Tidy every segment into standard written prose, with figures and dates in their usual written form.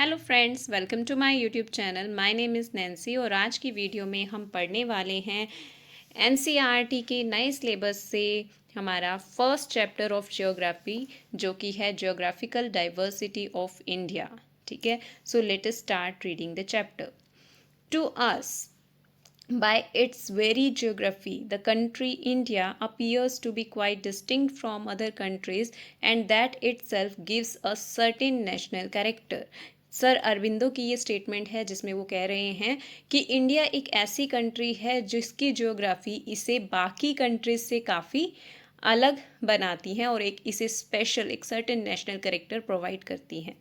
Hello friends, welcome to my YouTube channel. My name is Nancy और आज की video में हम पढ़ने वाले हैं एनसीईआरटी के नए सिलेबस से हमारा फर्स्ट चैप्टर ऑफ ज्योग्राफी, जो कि है ज्योग्राफिकल डाइवर्सिटी ऑफ इंडिया। ठीक है, so let us start reading the chapter. To us, by its very geography, the country India appears to be quite distinct from other countries, and that itself gives a certain national character. Sir Aurobindo की ये statement है जिसमें वो कह रहे हैं कि India एक ऐसी कंट्री है जिसकी ज्योग्राफी इसे बाकी कंट्रीज से काफ़ी अलग बनाती हैं और एक इसे स्पेशल, एक सर्टेन नेशनल कैरेक्टर प्रोवाइड करती हैं।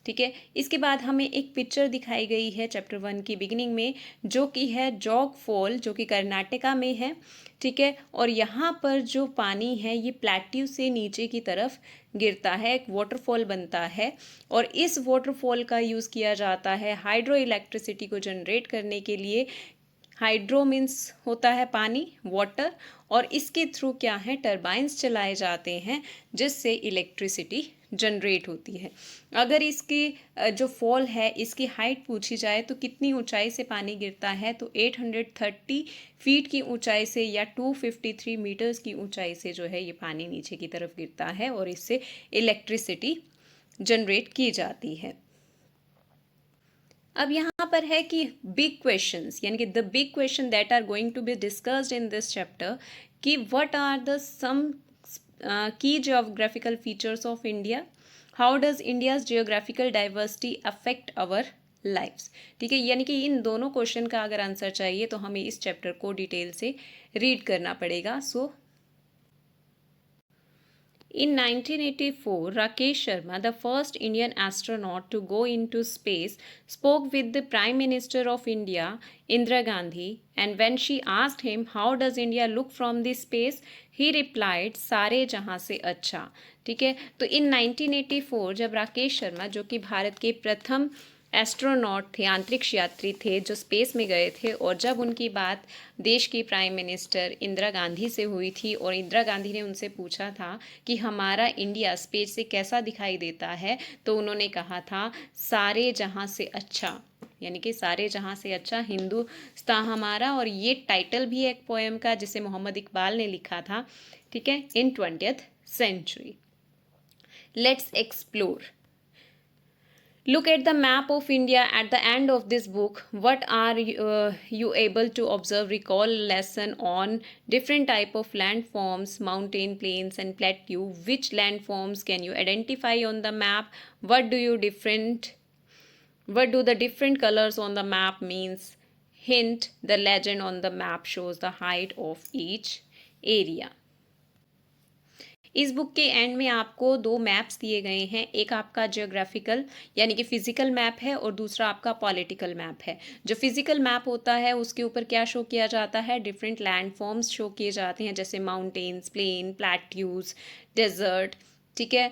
ठीक है, इसके बाद हमें एक पिक्चर दिखाई गई है चैप्टर 1 की बिगिनिंग में, जो कि है जॉग फॉल, जो कि कर्नाटका में है। ठीक है, और यहाँ पर जो पानी है ये प्लेट्यू से नीचे की तरफ गिरता है, एक वाटरफॉल बनता है और इस वाटरफॉल का यूज़ किया जाता है हाइड्रो इलेक्ट्रिसिटी को जनरेट करने के लिए। हाइड्रो मीन्स होता है पानी, वाटर, और इसके थ्रू क्या है, टरबाइंस चलाए जाते हैं जिससे इलेक्ट्रिसिटी जनरेट होती है। अगर इसकी जो फॉल है इसकी हाइट पूछी जाए तो कितनी ऊंचाई से पानी गिरता है, तो 830 फीट की ऊंचाई से या 253 मीटर्स की ऊंचाई से जो है ये पानी नीचे की तरफ गिरता है और इससे इलेक्ट्रिसिटी जनरेट की जाती है। अब यहाँ पर है कि बिग क्वेश्चंस, यानी कि the big question that are going to be discussed in this chapter, कि what are the some key geographical features of India, how does India's geographical diversity affect our lifes. ठीक है, यानी कि इन दोनों question का अगर आंसर चाहिए तो हमें इस चैप्टर को डिटेल से रीड करना पड़ेगा। सो in 1984, Rakesh Sharma, the first Indian astronaut to go into space, spoke with the Prime Minister of India, Indira Gandhi, and when she asked him, how does India look from the space, he replied, सारे जहाँ से अच्छा। ठीक है, तो इन 1984 जब राकेश शर्मा, जो कि भारत के प्रथम एस्ट्रोनॉट थे, अंतरिक्ष यात्री थे, जो स्पेस में गए थे, और जब उनकी बात देश की प्राइम मिनिस्टर इंदिरा गांधी से हुई थी और इंदिरा गांधी ने उनसे पूछा था कि हमारा इंडिया स्पेस से कैसा दिखाई देता है, तो उन्होंने कहा था सारे जहां से अच्छा, यानी कि सारे जहां से अच्छा हिंदुस्तान हमारा। और ये टाइटल भी एक पोएम का जिसे मोहम्मद इकबाल ने लिखा था, ठीक है, in 20th century. Let's explore. Look at the map of India at the end of this book. What are you able to observe? Recall lesson on different type of landforms, mountain, plains, and plateau. Which landforms can you identify on the map? What do the different colors on the map means? Hint: the legend on the map shows the height of each area. इस book के and में आपको दो maps दिए गए हैं, एक आपका जियोग्राफिकल यानी कि फिजिकल मैप है और दूसरा आपका पॉलिटिकल मैप है। जो फिजिकल मैप होता है उसके ऊपर क्या शो किया जाता है, डिफरेंट लैंड फॉर्म्स शो किए जाते हैं, जैसे माउंटेन्स, प्लेन, प्लेट्यूज, डेजर्ट। ठीक है,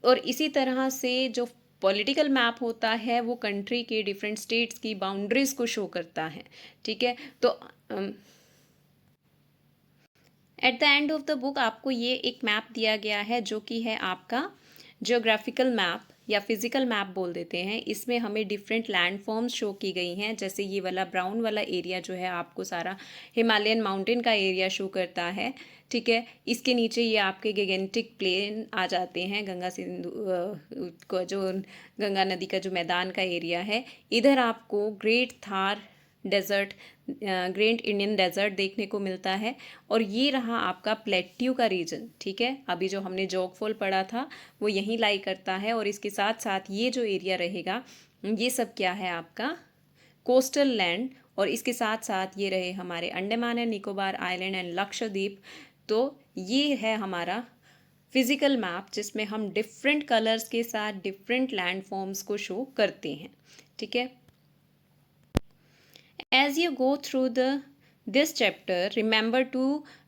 और इसी तरह से जो पॉलिटिकल मैप होता है वो कंट्री के डिफरेंट स्टेट्स की बाउंड्रीज को शो करता है। ठीक है, तो at the end of the book आपको ये एक मैप दिया गया है जो कि है आपका जियोग्राफिकल मैप या फिजिकल मैप बोल देते हैं। इसमें हमें डिफरेंट लैंड फॉर्म्स शो की गई हैं, जैसे ये वाला ब्राउन वाला एरिया जो है आपको सारा हिमालयन माउंटेन का एरिया शो करता है। ठीक है, इसके नीचे ये आपके गिगेंटिक प्लेन आ जाते हैं, गंगा सिंधु को जो गंगा नदी का जो मैदान का एरिया है। इधर आपको great Thar desert, great Indian desert देखने को मिलता है, और ये रहा आपका प्लेट्यू का रीजन। ठीक है, अभी जो हमने जोगफॉल पढ़ा था वो यहीं लाई करता है, और इसके साथ साथ ये जो एरिया रहेगा ये सब क्या है आपका कोस्टल लैंड, और इसके साथ साथ ये रहे हमारे Andaman and Nicobar island and Lakshadweep. तो ये है हमारा फिजिकल मैप जिसमें हम डिफरेंट कलर्स के साथ डिफरेंट लैंड फॉर्म्स को शो करते हैं। ठीक है, as you go through this chapter, remember to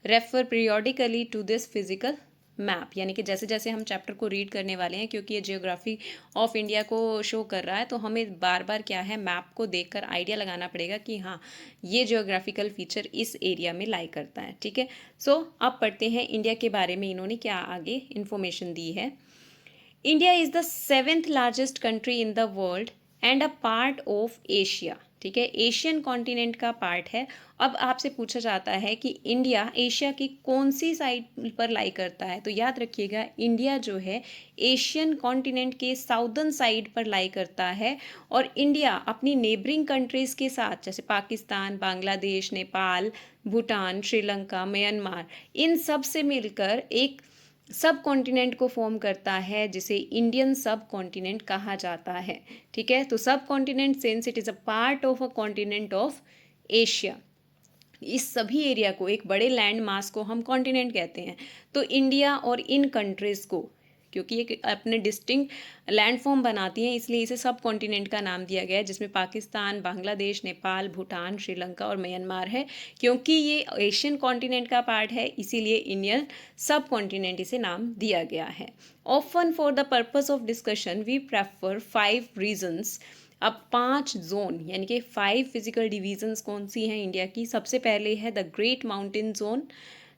refer periodically to this physical map, यानी कि जैसे जैसे हम चैप्टर को रीड करने वाले हैं, क्योंकि ये जियोग्राफी ऑफ इंडिया को शो कर रहा है, तो हमें बार बार क्या है मैप को देखकर आइडिया लगाना पड़ेगा कि हाँ ये जियोग्राफिकल फीचर इस एरिया में लाई करता है। ठीक है, सो अब पढ़ते हैं इंडिया के बारे में इन्होंने क्या आगे इन्फॉर्मेशन दी है। India is the 7th largest country in the world and a part of Asia. ठीक है, एशियन कॉन्टिनेंट का पार्ट है। अब आपसे पूछा जाता है कि इंडिया एशिया की कौन सी साइड पर लाई करता है, तो याद रखिएगा इंडिया जो है एशियन कॉन्टिनेंट के साउदर्न साइड पर लाई करता है। और इंडिया अपनी नेबरिंग कंट्रीज के साथ जैसे पाकिस्तान, बांग्लादेश, नेपाल, भूटान, श्रीलंका, म्यांमार, इन सब से मिलकर एक सब कॉन्टिनेंट को फॉर्म करता है जिसे इंडियन सब कॉन्टिनेंट कहा जाता है। ठीक है, तो सब continent since it is a part of a continent of Asia, इस सभी एरिया को, एक बड़े लैंड मास को हम कॉन्टिनेंट कहते हैं। तो इंडिया और इन कंट्रीज को, क्योंकि ये अपने डिस्टिंक्ट लैंड फॉर्म बनाती हैं, इसलिए इसे सब कॉन्टिनेंट का नाम दिया गया है, जिसमें पाकिस्तान, बांग्लादेश, नेपाल, भूटान, श्रीलंका और म्यांमार है। क्योंकि ये एशियन कॉन्टिनेंट का पार्ट है, इसीलिए इंडियन सब कॉन्टिनेंट इसे नाम दिया गया है। Often for the purpose of discussion we prefer 5 regions. अब 5 जोन यानी कि 5 फिजिकल डिवीजन्स कौन सी हैं इंडिया की। सबसे पहले है the great mountain zone,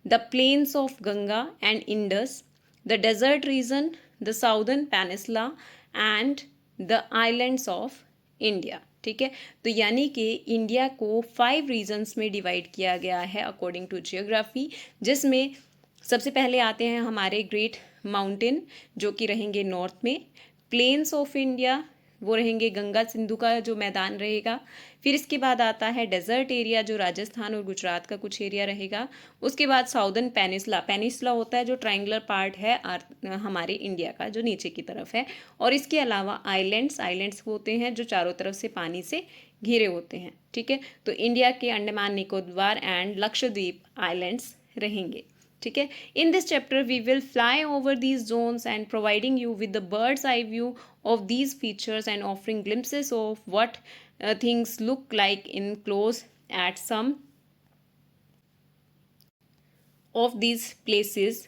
the plains of Ganga and Indus, the desert region, the southern peninsula and the islands of India. ठीक है, तो यानी कि इंडिया को 5 रीजन्स में डिवाइड किया गया है अकॉर्डिंग टू जियोग्राफी, जिसमें सबसे पहले आते हैं हमारे ग्रेट माउंटेन जो कि रहेंगे नॉर्थ में, प्लेन्स ऑफ इंडिया वो रहेंगे गंगा सिंधु का जो मैदान रहेगा। फिर इसके बाद आता है डेजर्ट एरिया जो राजस्थान और गुजरात का कुछ एरिया रहेगा। उसके बाद साउदर्न पेनिसुला, पेनिसुला होता है जो ट्रायंगुलर पार्ट है हमारे इंडिया का जो नीचे की तरफ है। और इसके अलावा आइलैंड्स, आइलैंड्स होते हैं जो चारों तरफ से पानी से घिरे होते हैं। ठीक है, तो इंडिया के अंडमान निकोबार एंड लक्षद्वीप आइलैंड्स रहेंगे। ठीक है, in this chapter we will fly over these zones and providing you with the bird's eye view of these features and offering glimpses of what things look like in close at some of these places.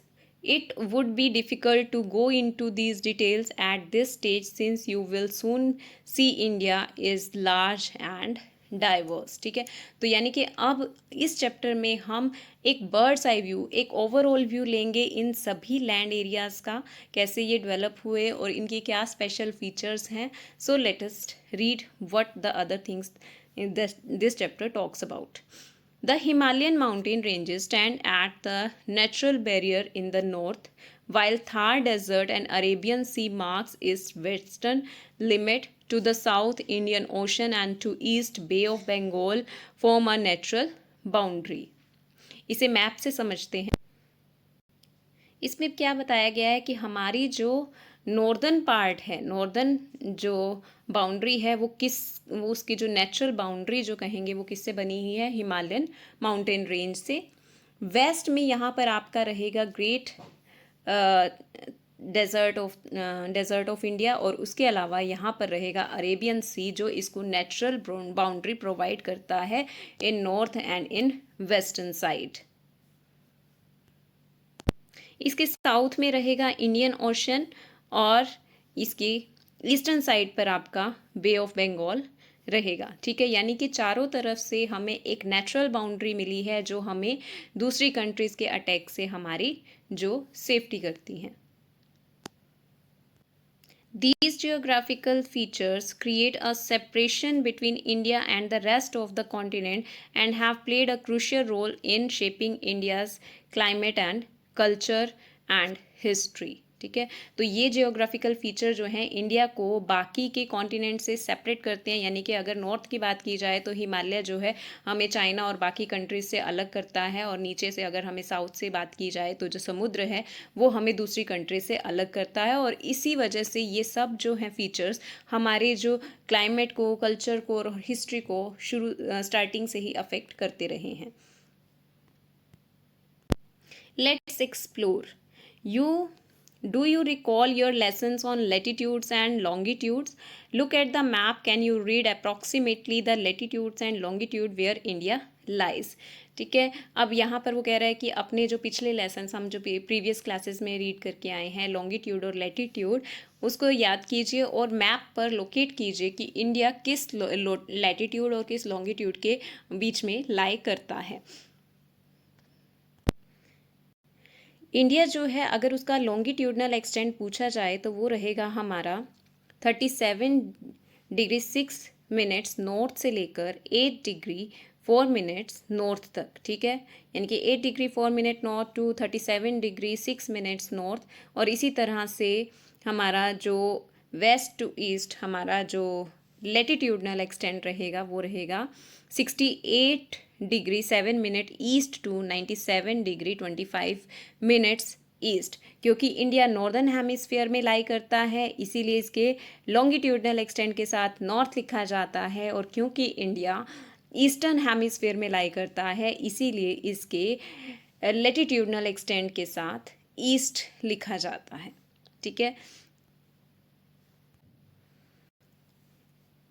It would be difficult to go into these details at this stage since you will soon see India is large and diverse. ठीक है, तो यानी कि अब इस chapter में हम एक बर्ड्स आई व्यू, एक ओवरऑल व्यू लेंगे इन सभी लैंड एरियाज़ का, कैसे ये डेवलप हुए और इनके क्या स्पेशल फीचर्स हैं। सो let us read what the other things this chapter talks about. The Himalayan mountain ranges stand at the natural barrier in the north, while Thar Desert and Arabian Sea marks its western limit. To the south, Indian Ocean and to east, Bay of Bengal form a natural boundary. इसे map से समझते हैं। इसमें क्या बताया गया है कि हमारी जो नॉर्दर्न पार्ट है, नॉर्दर्न जो बाउंड्री है वो उसकी जो नेचुरल बाउंड्री जो कहेंगे वो किससे बनी हुई है, हिमालयन माउंटेन रेंज से। वेस्ट में यहाँ पर आपका रहेगा ग्रेट डेजर्ट ऑफ इंडिया, और उसके अलावा यहाँ पर रहेगा अरेबियन सी जो इसको नेचुरल बाउंड्री प्रोवाइड करता है in north and in western side. इसके साउथ में रहेगा इंडियन ओशन और इसकी ईस्टर्न साइड पर आपका बे ऑफ बंगाल रहेगा। ठीक है, यानी कि चारों तरफ से हमें एक नेचुरल बाउंड्री मिली है जो हमें दूसरी कंट्रीज़ के अटैक से हमारी जो सेफ्टी करती हैं। These geographical features create a separation between India and the rest of the continent and have played a crucial role in shaping India's climate and culture and history. ठीक है, तो ये जियोग्राफिकल फीचर जो हैं India को बाकी के continent से सेपरेट करते हैं। यानी कि अगर नॉर्थ की बात की जाए तो हिमालय जो है हमें चाइना और बाकी कंट्रीज से अलग करता है, और नीचे से अगर हमें साउथ से बात की जाए तो जो समुद्र है वो हमें दूसरी कंट्री से अलग करता है। और इसी वजह से ये सब जो हैं फीचर्स हमारे जो क्लाइमेट को, कल्चर को और हिस्ट्री को स्टार्टिंग से ही अफेक्ट करते रहे हैं। Let's explore. Do you recall your lessons on latitudes and longitudes? Look at the map. Can you read approximately the latitudes and longitude where India lies? ठीक है, अब यहाँ पर वो कह रहा है कि अपने जो पिछले लेसन्स हम जो प्रीवियस क्लासेस में रीड करके आए हैं लॉन्गिट्यूड और लैटिट्यूड, उसको याद कीजिए और मैप पर लोकेट कीजिए कि इंडिया किस लैटिट्यूड और किस लॉन्गिट्यूड के बीच में लाई करता है। इंडिया जो है अगर उसका लॉन्गिट्यूडनल एक्सटेंट पूछा जाए तो वो रहेगा हमारा 37 डिग्री 6 मिनट्स नॉर्थ से लेकर 8 डिग्री 4 मिनट्स नॉर्थ तक, ठीक है। यानी कि 8 degree 4 minute north to 37 degree 6 minutes north. और इसी तरह से हमारा जो वेस्ट टू ईस्ट हमारा जो लेटिट्यूडनल एक्सटेंड रहेगा वो रहेगा 68 degree 7 minute east to 97 degree 25 minutes east. क्योंकि इंडिया नॉर्दर्न हेमिस्फीयर में लाई करता है, इसीलिए इसके लॉन्गिट्यूडनल एक्सटेंड के साथ नॉर्थ लिखा जाता है। और क्योंकि इंडिया ईस्टर्न हेमिस्फीयर में लाई करता है, इसीलिए इसके लेटिट्यूडनल एक्सटेंड के साथ ईस्ट लिखा जाता है, ठीक है।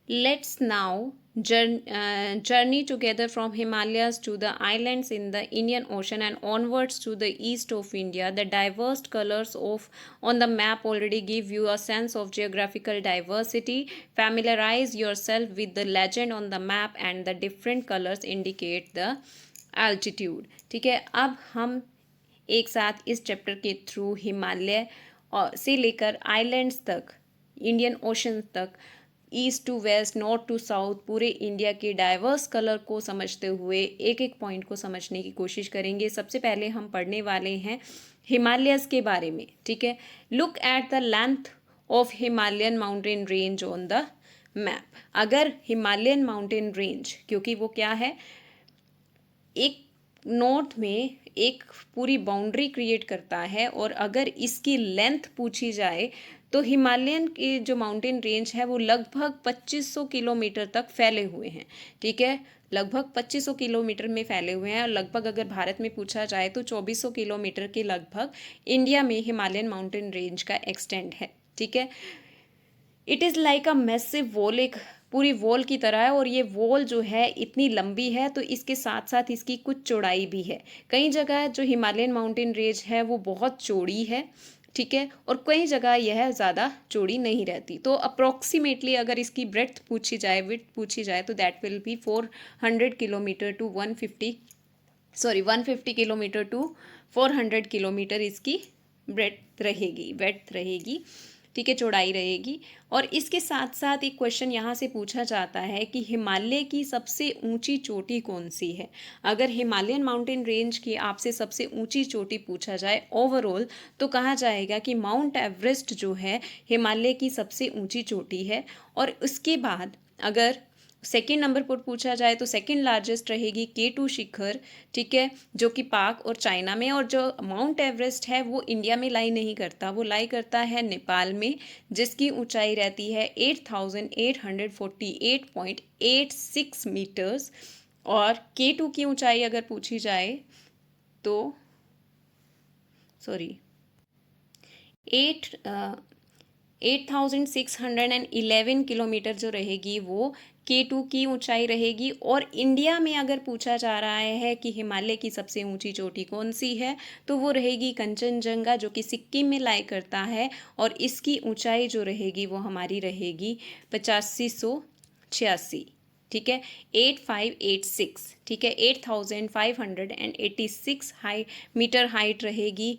Let's now journey together from Himalayas to the islands in the Indian Ocean and onwards to the east of India. The diverse colors of on the map already give you a sense of geographical diversity. Familiarize yourself with the legend on the map and the different colors indicate the altitude. ठीक है, अब हम एक साथ इस chapter के through Himalaya से लेकर आइलैंड्स तक, इंडियन ओशन तक, east to west, north to south, पूरे इंडिया के डाइवर्स कलर को समझते हुए एक एक पॉइंट को समझने की कोशिश करेंगे। सबसे पहले हम पढ़ने वाले हैं हिमालयस के बारे में, ठीक है। Look at the length of Himalayan mountain range on the map. अगर हिमालयन माउंटेन रेंज, क्योंकि वो क्या है, एक नॉर्थ में एक पूरी बाउंड्री क्रिएट करता है, और अगर इसकी लेंथ पूछी जाए तो हिमालयन की जो माउंटेन रेंज है वो लगभग 2500 किलोमीटर तक फैले हुए हैं, ठीक है। लगभग 2500 किलोमीटर में फैले हुए हैं। और लगभग अगर भारत में पूछा जाए तो 2400 किलोमीटर के लगभग इंडिया में हिमालयन माउंटेन रेंज का एक्सटेंड है, ठीक है। It is like a massive wall, एक पूरी वॉल की तरह है। और ये वॉल जो है इतनी लंबी है, तो इसके साथ साथ इसकी कुछ चौड़ाई भी है। कई जगह जो हिमालयन माउंटेन रेंज है वो बहुत चौड़ी है, ठीक है, और कई जगह यह ज़्यादा चौड़ी नहीं रहती। तो अप्रॉक्सीमेटली अगर इसकी ब्रेड्थ पूछी जाए, विड्थ पूछी जाए, तो that will be 400 kilometre to 150 kilometre to 400 kilometre इसकी वेड्थ रहेगी, ठीक है, चौड़ाई रहेगी। और इसके साथ साथ एक क्वेश्चन यहाँ से पूछा जाता है कि हिमालय की सबसे ऊंची चोटी कौन सी है। अगर हिमालयन माउंटेन रेंज की आपसे सबसे ऊंची चोटी पूछा जाए ओवरऑल, तो कहा जाएगा कि माउंट एवरेस्ट जो है हिमालय की सबसे ऊंची चोटी है। और उसके बाद अगर सेकेंड नंबर पर पूछा जाए तो सेकेंड लार्जेस्ट रहेगी K2 शिखर, ठीक है, जो कि पाक और चाइना में। और जो माउंट एवरेस्ट है वो इंडिया में लाई नहीं करता, वो लाई करता है नेपाल में, जिसकी ऊंचाई रहती है 8848.86 मीटर्स। और K2 की ऊंचाई अगर पूछी जाए तो 8611 किलोमीटर जो रहेगी वो K2 की ऊंचाई रहेगी। और इंडिया में अगर पूछा जा रहा है कि हिमालय की सबसे ऊंची चोटी कौन सी है, तो वो रहेगी कंचनजंगा, जो कि सिक्किम में लाई करता है। और इसकी ऊंचाई जो रहेगी वो हमारी रहेगी 8586, ठीक है, 8586, ठीक है, 8586 मीटर हाइट रहेगी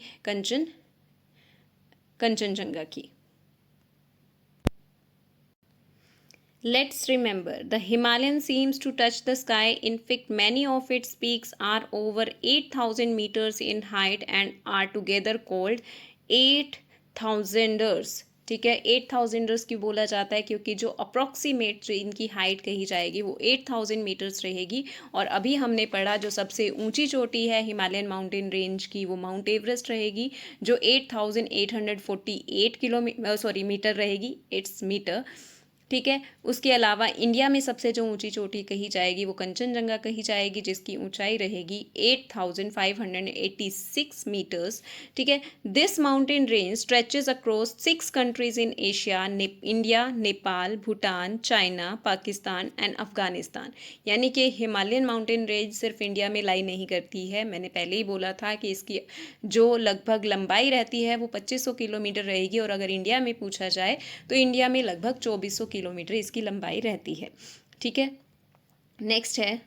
कंचनजंगा की। Let's remember, the Himalayan seems to touch the sky. In fact, many of its peaks are over 8,000 meters in height and are together called 8,000ers, ठीक है। 8,000ers क्यों बोला जाता है, क्योंकि जो अप्रॉक्सीमेट जो इनकी हाइट कही जाएगी वो 8,000 मीटर्स रहेगी। और अभी हमने पढ़ा जो सबसे ऊंची चोटी है हिमालयन माउंटेन रेंज की वो माउंट एवरेस्ट रहेगी, जो 8,848 मीटर रहेगी, इट्स मीटर, ठीक है। उसके अलावा इंडिया में सबसे जो ऊंची चोटी कही जाएगी वो कंचनजंगा कही जाएगी, जिसकी ऊंचाई रहेगी 8586 मीटर्स, ठीक है। This mountain range stretches across 6 countries in Asia, India, Nepal, Bhutan, China, Pakistan and Afghanistan. यानी कि हिमालयन माउंटेन रेंज सिर्फ इंडिया में लाई नहीं करती है। मैंने पहले ही बोला था कि इसकी जो लगभग लंबाई रहती है वो 2500 किलोमीटर रहेगी। और अगर इंडिया में पूछा जाए तो इंडिया में लगभग 2400 किलोमीटर इसकी लंबाई रहती है, ठीक है। नेक्स्ट है,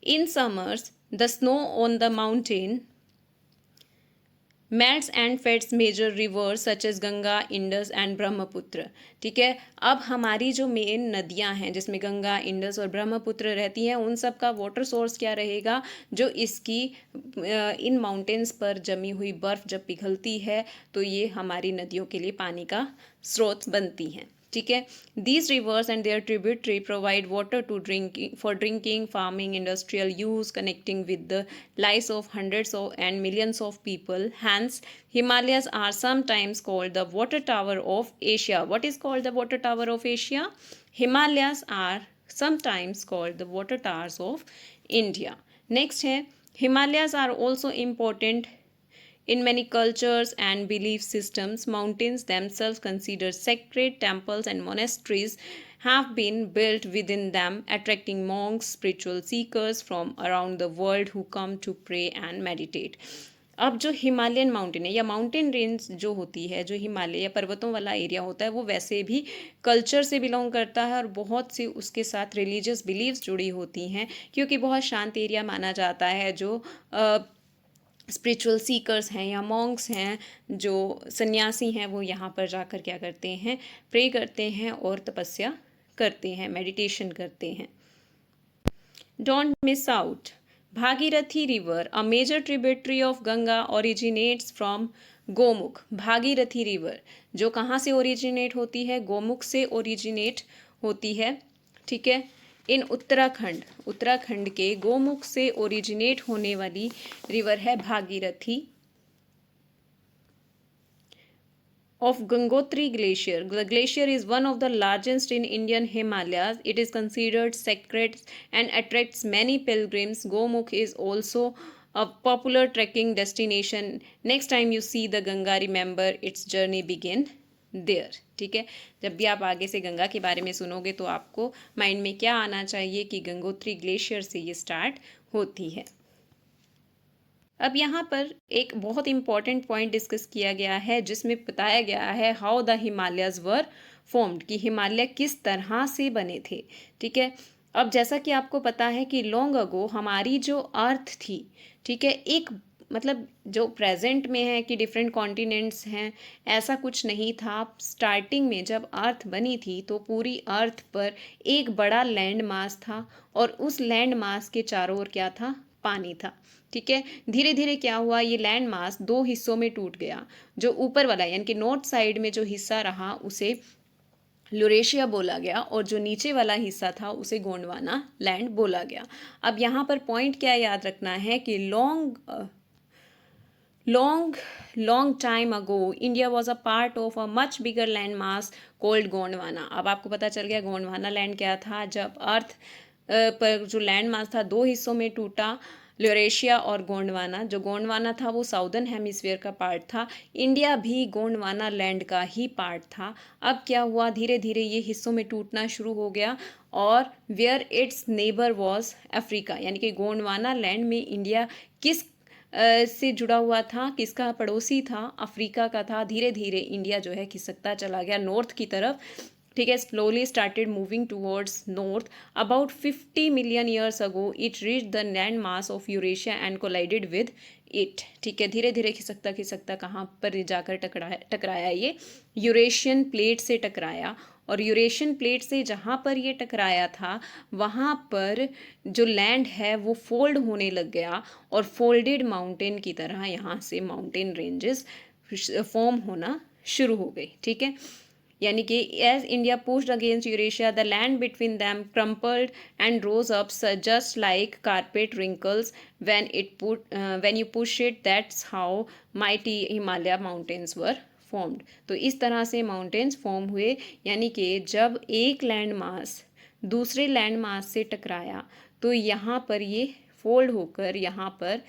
in summers the snow on the mountain melts and feeds major rivers such as Ganga, Indus and Brahmaputra. ठीक है, अब हमारी जो मेन नदियां हैं जिसमें गंगा, इंडस और ब्रह्मपुत्र रहती हैं, उन सब का वाटर सोर्स क्या रहेगा? जो इसकी इन माउंटेन्स पर जमी हुई बर्फ़ जब पिघलती है तो ये हमारी नदियों के लिए पानी का स्रोत बनती हैं। ठीक है, these rivers and their tributary provide water to drinking for drinking, farming, industrial use, connecting with the lives of hundreds of and millions of people. Hence, Himalayas are sometimes called the water tower of Asia. What is called the water tower of Asia? Himalayas are sometimes called the water towers of India. Next है, Himalayas are also important in many cultures and belief systems. Mountains themselves considered sacred. Temples and monasteries have been built within them, attracting monks, spiritual seekers from around the world who come to pray and meditate. अब जो Himalayan mountain है या mountain range जो होती है, जो हिमालय या पर्वतों वाला एरिया होता है, वो वैसे भी कल्चर से बिलोंग करता है और बहुत सी उसके साथ रिलीजियस बिलीव्स जुड़ी होती हैं, क्योंकि बहुत शांत एरिया माना जाता है। जो स्पिरिचुअल सीकर्स हैं या मॉन्क्स हैं, जो सन्यासी हैं, वो यहाँ पर जाकर क्या करते हैं? प्रे करते हैं और तपस्या करते हैं, मेडिटेशन करते हैं। Don't miss out Bhagirathi river, a major tributary of Ganga, originates from Gomukh. Bhagirathi river जो कहाँ से ओरिजिनेट होती है? गोमुख से ओरिजिनेट होती है। ठीक है, इन उत्तराखंड के गोमुख से ओरिजिनेट होने वाली रिवर है Bhagirathi. of Gangotri Glacier. The glacier is one of the largest in Indian Himalayas. It is considered sacred and attracts many pilgrims. Gomukh is also a popular trekking destination. Next time you see the Ganga, remember its journey begin there. ठीक है, जब भी आप आगे से गंगा के बारे में सुनोगे तो आपको माइंड में क्या आना चाहिए कि गंगोत्री ग्लेशियर से ये स्टार्ट होती है। अब यहाँ पर एक बहुत इंपॉर्टेंट पॉइंट डिस्कस किया गया है जिसमें बताया गया है how the Himalayas were formed, कि हिमालय किस तरह से बने थे। ठीक है, अब जैसा कि आपको पता है कि लॉन्ग अगो हमारी जो अर्थ थी, ठीक है, एक मतलब जो प्रेजेंट में है कि डिफरेंट कॉन्टिनेंट्स हैं, ऐसा कुछ नहीं था। स्टार्टिंग में जब अर्थ बनी थी तो पूरी अर्थ पर एक बड़ा लैंड मास था और उस लैंड मास के चारों ओर क्या था? पानी था। ठीक है, धीरे धीरे क्या हुआ? ये लैंड मास दो हिस्सों में टूट गया। जो ऊपर वाला यानी कि नॉर्थ साइड में जो हिस्सा रहा उसे यूरेशिया बोला गया और जो नीचे वाला हिस्सा था उसे गोंडवाना लैंड बोला गया। अब यहाँ पर पॉइंट क्या याद रखना है कि long time ago India was a part of a much bigger land mass called Gondwana. अब आपको पता चल गया गोंडवाना लैंड क्या था। जब अर्थ पर जो लैंड मास था दो हिस्सों में टूटा, यूरेशिया और गोंडवाना। जो गोंडवाना था वो साउदर्न हेमिस्फीयर का पार्ट था, इंडिया भी गोंडवाना लैंड का ही पार्ट था। अब क्या हुआ? धीरे धीरे ये हिस्सों में टूटना शुरू हो गया और where its neighbour was Africa, यानी कि गोंडवाना लैंड में इंडिया किस से जुड़ा हुआ था, किसका पड़ोसी था? अफ्रीका का था। धीरे धीरे इंडिया जो है खिसकता चला गया नॉर्थ की तरफ। ठीक है, slowly started moving towards north. About 50 million years ago it reach the land mass of Eurasia and collided with it. ठीक है, धीरे धीरे खिसकता खिसकता कहाँ पर जाकर टकराया? ये यूरेशियन प्लेट से टकराया और यूरेशियन प्लेट से जहाँ पर ये टकराया था वहाँ पर जो लैंड है वो फोल्ड होने लग गया और फोल्डेड माउंटेन की तरह यहाँ से माउंटेन रेंजेस फॉर्म होना शुरू हो गई। ठीक है, यानी कि as India pushed against Eurasia the land between them crumpled and rose up just like carpet wrinkles when you push it. That's how mighty Himalaya mountains were formed. तो इस तरह से माउंटेन्स फॉर्म हुए, यानी कि जब एक लैंड मास दूसरे लैंड मास से टकराया तो यहाँ पर ये फोल्ड होकर यहाँ पर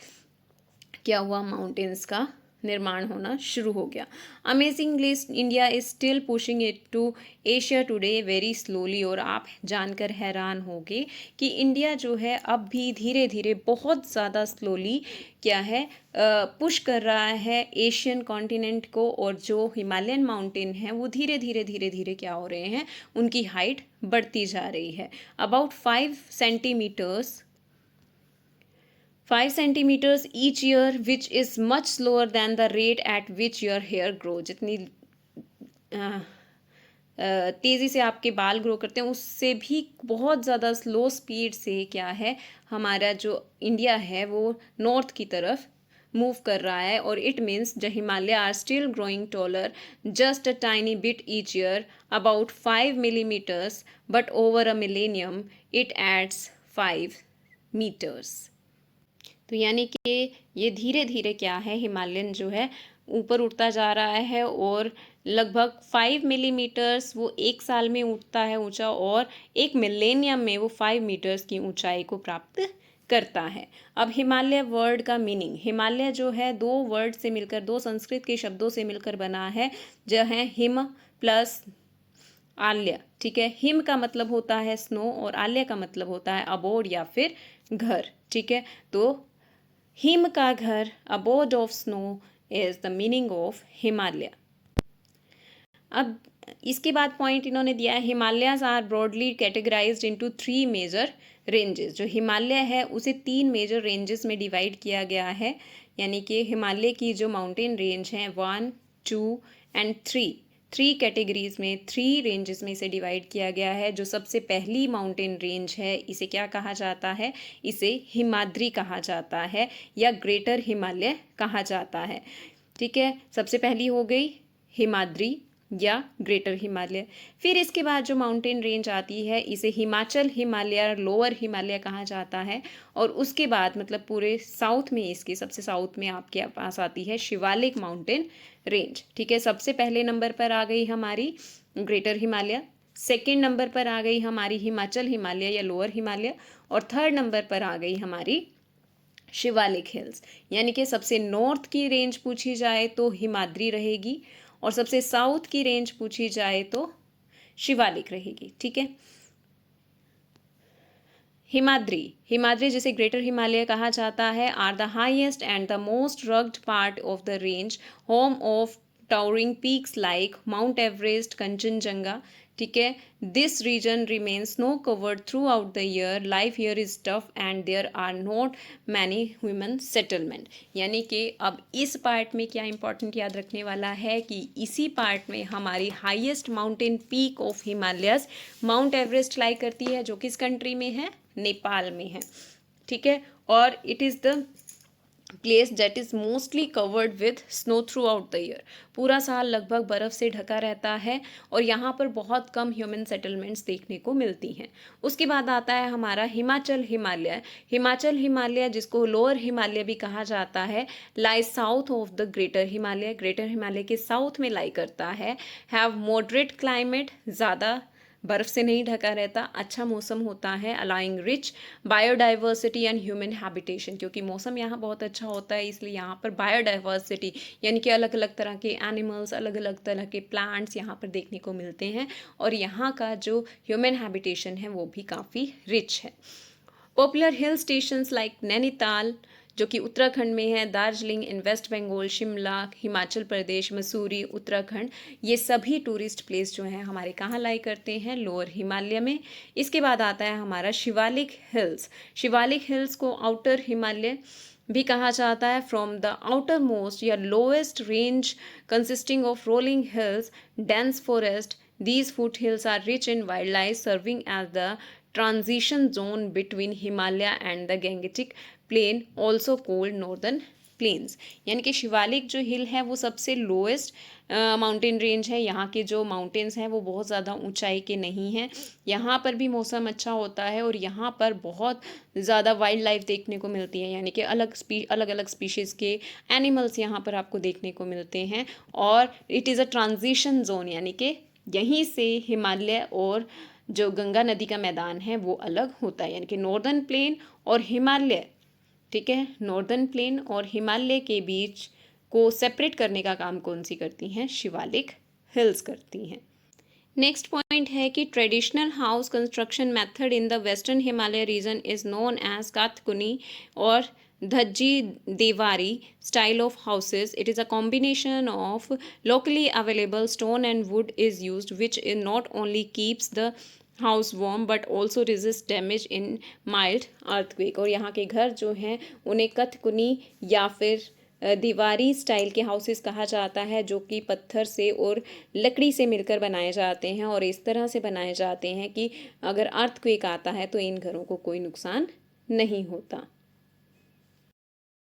क्या हुआ? माउंटेन्स का निर्माण होना शुरू हो गया। Amazingly India is still pushing it to Asia today very slowly. और आप जानकर हैरान होंगे कि इंडिया जो है अब भी धीरे धीरे बहुत ज़्यादा स्लोली क्या है पुश कर रहा है एशियन कॉन्टिनेंट को। और जो हिमालयन माउंटेन है वो धीरे धीरे क्या हो रहे हैं? उनकी हाइट बढ़ती जा रही है। About 5 centimetres 5 centimeters each year, which is much slower than the rate at which your hair grow. जितनी तेज़ी से आपके बाल ग्रो करते हैं उससे भी बहुत ज़्यादा स्लो स्पीड से क्या है, हमारा जो इंडिया है वो नॉर्थ की तरफ मूव कर रहा है. और it means the Himalaya are still growing taller just a tiny bit each year, about 5 millimeters, but over a millennium it adds 5 meters. तो यानी कि ये धीरे धीरे क्या है, हिमालयन जो है ऊपर उठता जा रहा है और लगभग 5 मिलीमीटर्स वो एक साल में उठता है ऊंचा, और एक मिलेनियम में वो 5 मीटर्स की ऊंचाई को प्राप्त करता है. अब हिमालय वर्ड का मीनिंग, हिमालय जो है दो वर्ड से मिलकर, दो संस्कृत के शब्दों से मिलकर बना है, जो है हिम प्लस आल्य. ठीक है, हिम का मतलब होता है स्नो और आल्य का मतलब होता है अबोर्ड या फिर घर. ठीक है, तो हिम का घर, abode of snow, is the meaning of Himalaya. अब इसके बाद पॉइंट इन्होंने दिया है, Himalayas are broadly categorised into 3 major ranges. जो हिमालय है उसे 3 मेजर रेंजेस में डिवाइड किया गया है. यानी कि हिमालय की जो माउंटेन रेंज हैं 1, 2 एंड 3 कैटेगरीज में, 3 रेंजेस में इसे डिवाइड किया गया है. जो सबसे पहली माउंटेन रेंज है इसे क्या कहा जाता है, इसे हिमाद्री कहा जाता है या ग्रेटर हिमालय कहा जाता है. ठीक है, सबसे पहली हो गई हिमाद्री या ग्रेटर हिमालय. फिर इसके बाद जो माउंटेन रेंज आती है इसे हिमाचल हिमालय, लोअर हिमालय कहा जाता है. और उसके बाद मतलब पूरे साउथ में, इसके सबसे साउथ में आपके पास आती है शिवालिक माउंटेन रेंज. ठीक है, सबसे पहले नंबर पर आ गई हमारी ग्रेटर हिमालय, सेकेंड नंबर पर आ गई हमारी हिमाचल हिमालय या लोअर हिमालय, और थर्ड नंबर पर आ गई हमारी शिवालिक हिल्स. यानी कि सबसे नॉर्थ की रेंज पूछी जाए तो हिमाद्री रहेगी, और सबसे साउथ की रेंज पूछी जाए तो शिवालिक रहेगी. ठीक है, हिमाद्री जिसे ग्रेटर हिमालय कहा जाता है, are the highest and the most rugged part of the range, home of towering peaks like Mount Everest, Kanchenjunga. ठीक है, this region remain snow covered throughout the year, life here is tough and there are not many human settlement. यानी कि अब इस part में क्या important याद रखने वाला है कि इसी पार्ट में हमारी highest mountain peak of Himalayas Mount Everest lie करती है, जो किस कंट्री में है, नेपाल में है. ठीक है, और it is the place that is mostly covered with snow through out the year. पूरा साल लगभग बर्फ़ से ढका रहता है और यहाँ पर बहुत कम ह्यूमन सेटलमेंट्स देखने को मिलती हैं. उसके बाद आता है हमारा हिमाचल हिमालय. हिमाचल हिमालय जिसको लोअर हिमालय भी कहा जाता है, lie south of the greater Himalaya, greater Himalaya के साउथ में लाई करता है. हैव मॉडरेट क्लाइमेट, ज़्यादा बर्फ़ से नहीं ढका रहता, अच्छा मौसम होता है. Allowing rich biodiversity and human habitation, क्योंकि मौसम यहाँ बहुत अच्छा होता है इसलिए यहाँ पर बायोडाइवर्सिटी यानी कि अलग अलग तरह के एनिमल्स, अलग अलग तरह के प्लांट्स यहाँ पर देखने को मिलते हैं. और यहाँ का जो ह्यूमन हैबिटेशन है वो भी काफ़ी रिच है. Popular hill stations like Nainital जो कि उत्तराखंड में है, दार्जिलिंग इन वेस्ट बंगाल, शिमला हिमाचल प्रदेश, मसूरी उत्तराखंड, ये सभी टूरिस्ट प्लेस जो हैं हमारे कहाँ लाई करते हैं, लोअर हिमालय में. इसके बाद आता है हमारा शिवालिक हिल्स. शिवालिक हिल्स को आउटर हिमालय भी कहा जाता है. फ्रॉम द आउटर मोस्ट या lowest range consisting of rolling hills, dense forest, these foothills are rich in wildlife, serving as the transition zone between Himalaya and the Gangetic Plain, also called Northern Plains. यानी कि शिवालिक जो हिल है वो सबसे lowest mountain range है. यहाँ के जो माउंटेन्स हैं वो बहुत ज़्यादा ऊंचाई के नहीं हैं. यहाँ पर भी मौसम अच्छा होता है और यहाँ पर बहुत ज़्यादा वाइल्ड लाइफ देखने को मिलती है. यानी कि अलग अलग स्पीशीज़ के एनिमल्स यहाँ पर आपको देखने को मिलते हैं. और it is a transition zone, यानी कि यहीं से हिमालय और जो गंगा नदी का मैदान है वो अलग होता है. यानी कि नॉर्दर्न प्लेन और हिमालय, ठीक है, नॉर्दर्न प्लेन और हिमालय के बीच को सेपरेट करने का काम कौन सी करती हैं, शिवालिक हिल्स करती हैं. नेक्स्ट पॉइंट है कि traditional house construction method in the western Himalaya region is known as Kathkuni और Dhajji Devari style of houses. It is a combination of locally available stone and wood is used, which not only keeps the house warm but also resist damage in mild earthquake. और यहाँ के घर जो हैं उन्हें कथकुनी या फिर दीवारी स्टाइल के हाउसेस कहा जाता है, जो कि पत्थर से और लकड़ी से मिलकर बनाए जाते हैं और इस तरह से बनाए जाते हैं कि अगर अर्थक्वेक आता है तो इन घरों को कोई नुकसान नहीं होता।